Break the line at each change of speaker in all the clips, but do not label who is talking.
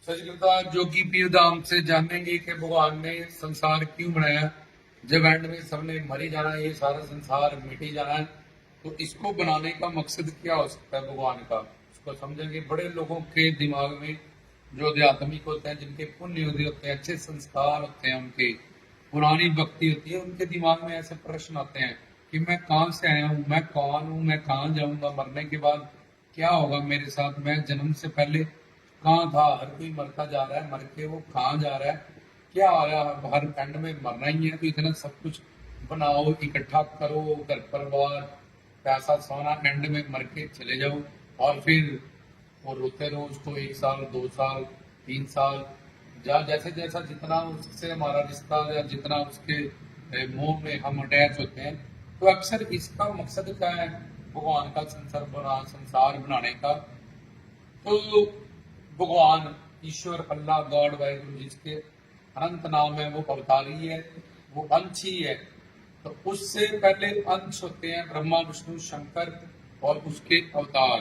सचकृता जोगी पीर धाम से जानेंगे कि भगवान ने संसार क्यों बनाया। जब एंड में सबने मर ही जाना है, ये सारा संसार मिट ही जाना है, तो इसको बनाने का मकसद क्या हो सकता है भगवान का, उसको समझेंगे। बड़े लोगों के दिमाग में जो आध्यात्मिक होते हैं, जिनके पुण्य होते हैं, अच्छे संस्कार होते हैं, उनके पुरानी भक्ति होती है, उनके दिमाग में ऐसे प्रश्न आते हैं कि मैं कहाँ से आया हूँ, मैं कौन हूँ, मैं कहाँ जाऊंगा, मरने के बाद क्या होगा मेरे साथ, मैं जन्म से पहले कहाँ था। हर कोई मरता जा रहा है, मर के वो कहाँ जा रहा है, क्या आया, हर एंड में मरना ही है। तो इतना सब कुछ बनाओ, इकट्ठा करो, घर परिवार, पैसा सोना, एंड में मर के चले जाओ। और फिर वो रोते रहो उसको 1 साल, 2 साल, 3 साल, या जैसे जैसा जितना उससे हमारा रिश्ता या जितना उसके मोह में हम अटैच होते हैं। तो अक्सर इसका मकसद क्या है भगवान का संसार बनाने का। तो भगवान ईश्वर अल्लाह गॉड वाहिगुरु जिसके अनंत नाम है, वो अवतारी है, वो अंश ही है। तो उससे पहले अंश होते हैं ब्रह्मा विष्णु शंकर और उसके अवतार,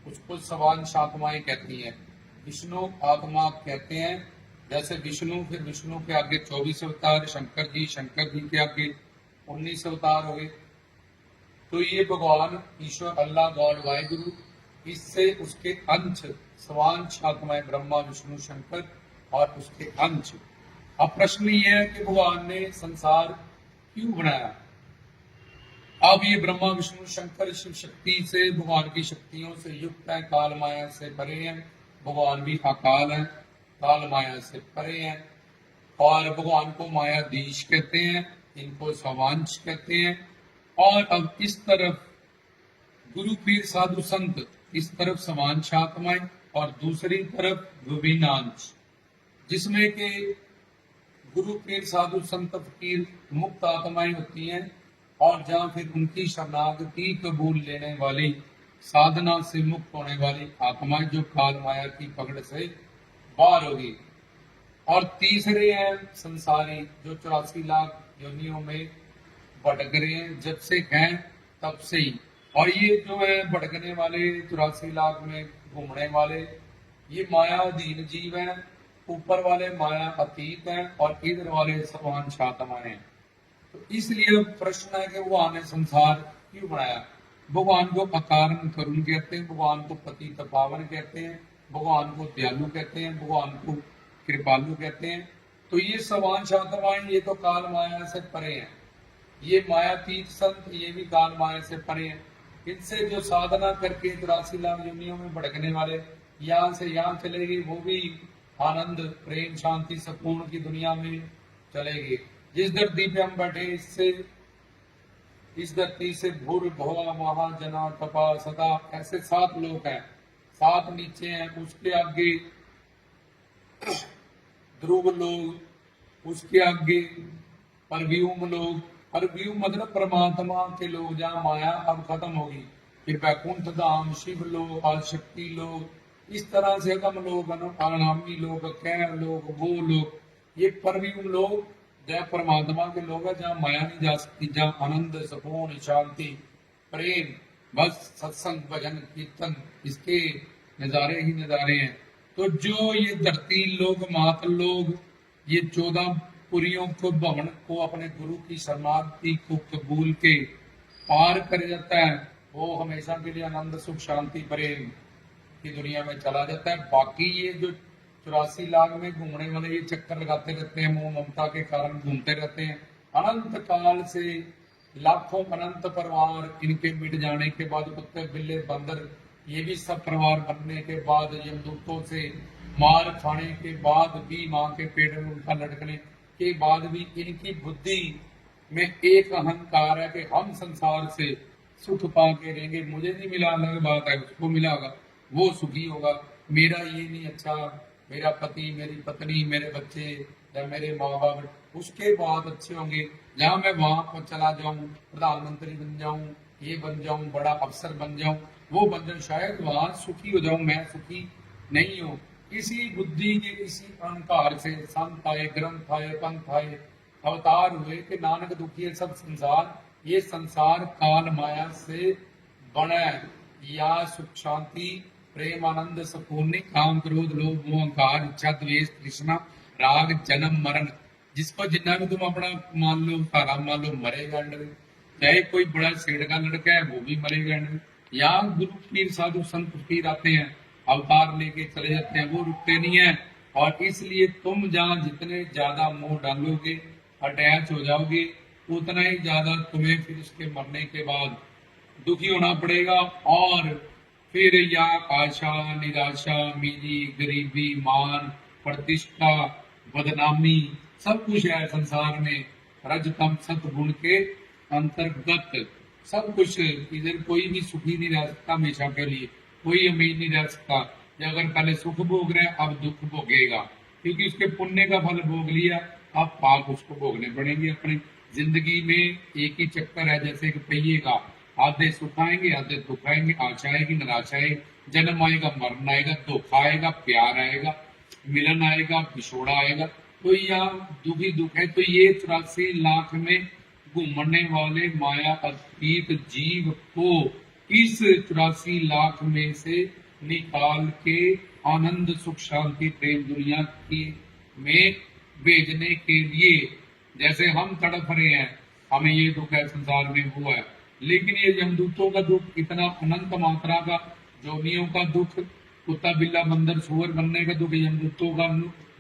उसको सवांश आत्माएं कहती हैं। विष्णु आत्मा कहते हैं। जैसे विष्णु, फिर विष्णु के आगे 24 अवतार, शंकर जी के आगे 19 अवतार हो गए। तो ये भगवान ईश्वर अल्लाह गॉड वाहिगुरु, इससे उसके अंश स्वांश आत्माएं ब्रह्मा विष्णु शंकर और उसके अंश। अब प्रश्न ये है कि भगवान ने संसार क्यों बनाया। अब ये ब्रह्मा विष्णु शंकर शिव शक्ति से, भगवान की शक्तियों से युक्त है, काल माया से परे हैं। भगवान भी अकाल है, काल माया से परे हैं। और भगवान को मायाधीश कहते हैं, इनको स्वांश कहते हैं। और अब इस तरफ गुरु पीर साधु संत, इस तरफ समांश आत्माएं और दूसरी तरफ विभिन्नांश, जिसमें के गुरु पीर साधु संत फकीर मुक्त आत्माएं होती हैं। और जहां फिर उनकी शरणागति कबूल लेने वाली, साधना से मुक्त होने वाली आत्माएं जो काल माया की पकड़ से बाहर होगी। और तीसरे हैं संसारी, जो 84 लाख योनियों में भटक रहे हैं, जब से हैं तब से ही। और ये जो है भटकने वाले 84 लाख में घूमने वाले, ये मायाधीन जीव हैं। ऊपर वाले माया अतीत हैं और इधर वाले समान आत्माएं हैं। तो इसलिए प्रश्न है कि भगवान ने संसार क्यों बनाया। भगवान को अकारण करुण कहते हैं, भगवान को पतित पावन कहते हैं, भगवान को दयालु कहते हैं, भगवान को कृपालु कहते हैं। तो ये सवांश आत्माएं, ये तो काल माया से परे हैं। ये मायातीत संत, ये भी काल माया से परे हैं। इनसे जो साधना करके 84 लाख योनियों में भटकने वाले यहाँ से यहाँ चले गए, वो भी आनंद प्रेम शांति सुकून की दुनिया में चले गए। जिस धरती पे हम बैठे, इससे इस धरती से भूर भुआ महाजना तपा सदा, ऐसे 7 लोग हैं, 7 नीचे हैं। उसके आगे ध्रुव लोग, उसके आगे परव्यूम लोग। परव्यूम मतलब परमात्मा के लोग, जहाँ माया अब खत्म होगी। फिर वैकुंठ धाम, शिव लोग, आदिशक्ति लोग, इस तरह से हम लोग, अनामी लोग, कैर लोग, वो लोग, ये परव्यूम लोग जहाँ परमात्मा के लोग हैं, जहाँ माया नहीं जा सकती, जहाँ आनंद सुकून शांति प्रेम, बस सत्संग भजन कीर्तन, इसके नजारे ही नजारे हैं। तो जो ये धरती लोग मात लोग, ये 14 पुरियों को भवन को अपने गुरु की शरणागति को कबूल के पार कर जाता है, वो हमेशा के लिए आनंद सुख शांति प्रेम की दुनिया में चला जाता है। बाकी ये जो 84 लाख में घूमने वाले, ये चक्कर लगाते रहते हैं, मोह ममता के कारण घूमते रहते हैं अनंत काल से। लाखों अनंत परिवार इनके मिट जाने के बाद, कुत्ते बिल्ले बंदर, ये भी सब परिवार बनने के बाद, यमदूतों से मार खाने के बाद भी, माँ के पेट में उनका लटकने के बाद भी, इनकी बुद्धि में एक अहंकार है कि हम संसार से सुख पा के रहेंगे। मुझे नहीं मिला अलग बात है, उसको मिला होगा, वो सुखी होगा। मेरा ये नहीं अच्छा, मेरा पति, मेरी पत्नी, मेरे बच्चे या मेरे माँ बाप उसके बाद अच्छे होंगे। जहाँ मैं वहां पर चला जाऊं, प्रधानमंत्री बन जाऊं, ये बन जाऊं, बड़ा अफसर बन जाऊं, वो बन जाऊं, शायद वहां सुखी हो जाऊं, मैं सुखी नहीं हूं। इसी बुद्धि के, इसी अहंकार से संत आए, ग्रंथ आए, पंथ आए, अवतार हुए कि नानक दुखी सब संसार। ये संसार काल माया से बना है। या सुख शांति प्रेम आनंद सपूर्णी काम क्रोध लोभ मोह अहंकार इच्छा द्वेष तृष्णा राग जन्म मरण, जिसको जितना भी तुम अपना मान लो सारा मान लो मरेगा अंडर में। चाहे कोई बड़ा सेठ का लड़का है वो भी मरेगा अंडर में। यहाँ गुरु पीर साधु संत पीर आते हैं, अवतार लेके चले जाते हैं, वो रुकते नहीं है। और इसलिए तुम जहाँ जितने ज्यादा मोह डालोगे, अटैच हो जाओगे, उतना ही ज्यादा तुम्हें फिर उसके मरने के बाद दुखी होना पड़ेगा। और फिर या आशा निराशा मिली गरीबी मान प्रतिष्ठा बदनामी सब कुछ है संसार में, रजतम सतगुण के अंतर्गत सब कुछ। इधर कोई भी सुखी नहीं रह सकता हमेशा के लिए, कोई अमीर नहीं रह सकता। या अगर पहले सुख भोग रहे अब दुख भोगेगा, क्योंकि उसके पुण्य का फल भोग लिया, अब पाप उसको भोगने पड़ेंगे। अपनी जिंदगी में एक ही चक्कर है जैसे कि पहिए का, आधे सुख आएंगे आधे दुख आएंगे, आशा आएगी निराशा आएगी, जन्म आएगा मरण आएगा, दुख आएगा प्यार आएगा, मिलन आएगा विछोड़ा आएगा। तो यहाँ दुखी दुख है। तो ये 84 लाख में घूमने वाले माया अतीत जीव को इस 84 लाख में से निकाल के आनंद सुख शांति प्रेम दुनिया की में भेजने के लिए, जैसे हम तड़प रहे हैं, हमें ये दुख है संसार में हुआ है, लेकिन ये यमदूतों का दुख इतना अनंत मात्रा का, जोनियों का दुख, कुत्ता बिल्ला बंदर सुअर बनने का दुख, यमदूतों का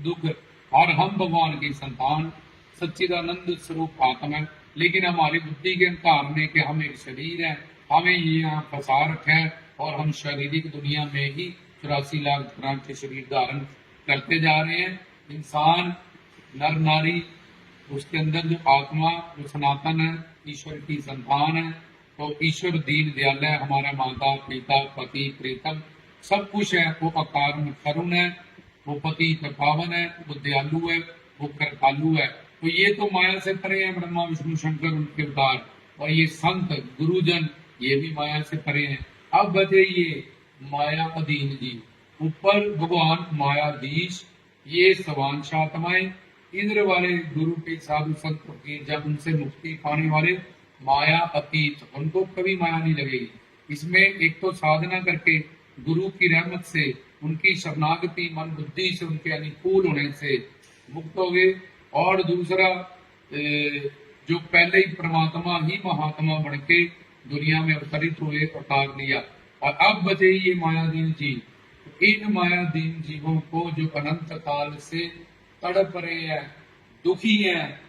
दुख। और हम भगवान की संतान सच्चिदानंद स्वरूप आत्मा है, लेकिन हमारी बुद्धि के अहंकार में कि हम एक शरीर है, हमें ये यहाँ फंसा रखा है और हम शारीरिक दुनिया में ही 84 लाख तरह के शरीर धारण करते जा रहे हैं। इंसान नर नारी, उसके अंदर जो आत्मा जो सनातन है, ईश्वर की संतान है, तो ईश्वर दीन दयाल है, हमारा माता पिता पति प्रीतम सब कुछ है। वो अकार करुण है, वो पति पावन है, वो दयालु है, वो कृपालु है। तो ये तो माया से परे है, ब्रह्मा विष्णु शंकर उनके अवतार, और ये संत गुरुजन ये भी माया से परे हैं। अब बचे ये माया अधीन जी, ऊपर भगवान मायाधीश, ये सवांशात्माएं इंद्र वाले गुरु के साधु संत के, जब उनसे मुक्ति पाने वाले माया अतीत, उनको कभी माया नहीं लगेगी। इसमें एक तो साधना करके गुरु की रहमत से, उनकी शरणागति मन बुद्धि से, उनके अनुकूल होने से मुक्त हो गए। और दूसरा जो पहले ही परमात्मा ही महात्मा बन के दुनिया में अवतरित हुए, अवतार लिया, और अब बचे ये मायाधीन जीव। इन मायाधीन जीवों को जो अनंत काल से तड़प रहे हैं, दुखी हैं,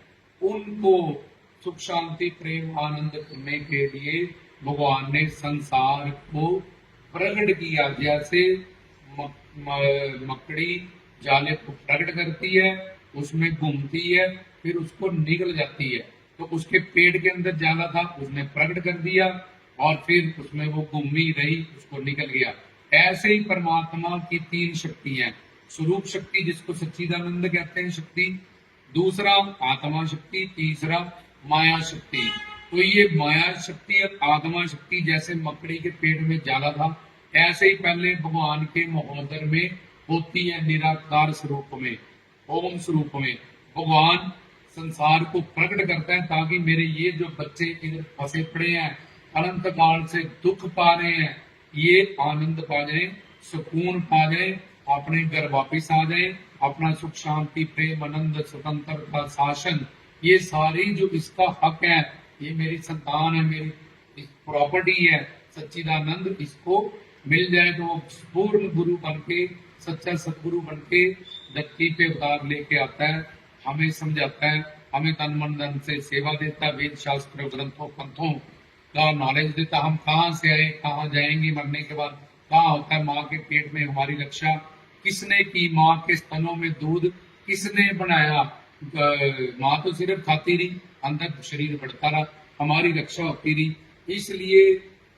उनको सुख शांति प्रेम आनंद करने के लिए भगवान ने संसार को प्रकट किया। जैसे मकड़ी जाले को प्रकट करती है, उसमें घूमती है, फिर उसको निकल जाती है, तो उसके पेट के अंदर जाला था, उसने प्रकट कर दिया, और फिर उसमें वो घूमी रही, उसको निकल गया। ऐसे ही परमात्मा की 3 शक्ति हैं। स्वरूप शक्ति जिसको सच्चिदानंद कहते हैं शक्ति, दूसरा आत्मा शक्ति, तीसरा माया शक्ति। तो ये माया शक्ति और आत्मा शक्ति जैसे मकड़ी के पेट में जाला था, ऐसे ही पहले भगवान के महोदर में होती है, निराकार स्वरूप में, ओम स्वरूप में भगवान संसार को प्रकट करता है, ताकि मेरे ये जो बच्चे इधर फंसे पड़े हैं, अनंत काल से दुख पा रहे हैं, ये आनंद पा जाए, सुकून पा जाए, अपने घर वापिस आ जाए, अपना सुख शांति प्रेम आनंद स्वतंत्रता शासन, ये सारी जो इसका हक है, ये मेरी संतान है, मेरी प्रॉपर्टी है, सच्चिदानंद इसको मिल जाए, तो पूर्ण गुरु बन के, सच्चा सतगुरु बन के धरती पे अवतार लेके आता है, हमें समझाता है, हमें तन मन धन से सेवा देता है, वेद शास्त्र ग्रंथों पंथों का नॉलेज देता। हम कहाँ से आए, कहाँ जाएंगे, मरने के बाद कहाँ होता है, माँ के पेट में हमारी रक्षा किसने की, माँ के स्तनों में दूध किसने बनाया, माँ तो सिर्फ खाती रही, अंदर शरीर बढ़ता रहा, हमारी रक्षा होती रही। इसलिए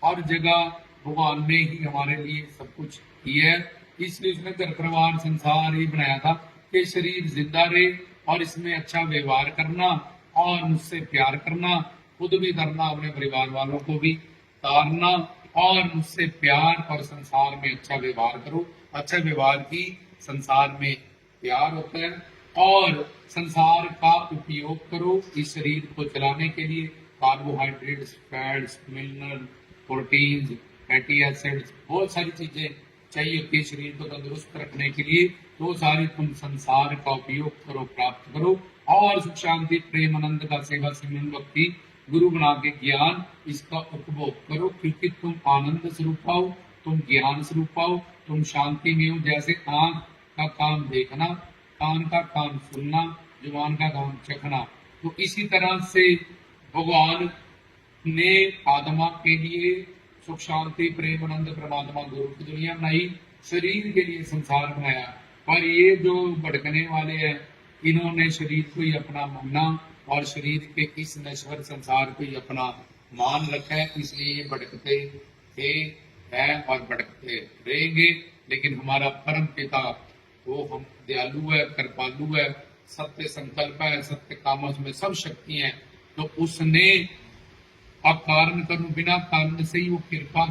हर जगह भगवान ने ही हमारे लिए सब कुछ किया है। इसलिए उसने घर परिवार संसार ही बनाया था कि शरीर जिंदा रहे, और इसमें अच्छा व्यवहार करना, और मुझसे प्यार करना, खुद भी करना, अपने परिवार वालों को भी तारना, और मुझसे प्यार, और संसार में अच्छा व्यवहार करो। अच्छा व्यवहार की संसार में प्यार होता है, और संसार का उपयोग करो इस शरीर को चलाने के लिए। Carbohydrates, fats, mineral, proteins, fatty acids, बहुत सारी चीजें चाहिए होती है शरीर को तंदुरुस्त रखने के लिए, तो सारी तुम संसार का उपयोग करो, प्राप्त करो और सुख शांति प्रेम आनंद का सेवा सिमरन भक्ति गुरु बना के ज्ञान इसका उपभोग करो, क्योंकि तुम आनंद स्वरूप हो, तुम ज्ञान स्वरूप हो, तुम शांति में हो। जैसे आंख का काम देखना, कान का काम सुनना, जुबान का काम चखना, तो इसी तरह से भगवान ने आत्मा के लिए सुख शांति प्रेम आनंद परमात्मा गुरु की दुनिया बनाई, शरीर के लिए संसार बनाया। पर ये जो भटकने वाले हैं, इन्होंने शरीर को ही अपना माना और शरीर के इस नश्वर संसार को ही अपना मान रखा है, इसलिए ये भटकते थे, है और भटकते रहेंगे। लेकिन हमारा परम पिता वो हम दयालु है, कृपालु है, सत्य संकल्प है, सत्य काम, उसमें सब शक्ति है, तो उसने अकारण कर्म बिना कारण से ही वो कृपा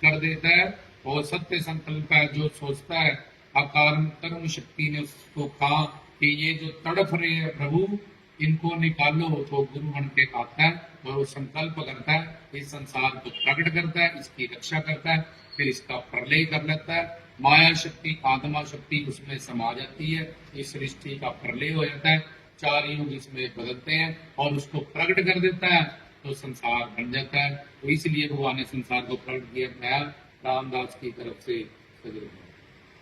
कर देता है। और सत्य संकल्प है, जो सोचता है अकारण कर्म शक्ति ने उसको कहा कि ये जो तड़फ रहे हैं प्रभु इनको निकालो, तो गुरु बन के आता है और वो संकल्प करता है, इस संसार को प्रकट करता है, इसकी रक्षा करता है, फिर इसका प्रलय कर लेता है। माया शक्ति आत्मा शक्ति उसमें समा जाती है, इस सृष्टि का प्रलय हो जाता है, चार युग इसमें बदलते हैं और उसको प्रकट कर देता है, तो संसार बन जाता है। तो इसलिए भगवान ने संसार को प्रकट किया, रामदास की तरफ से।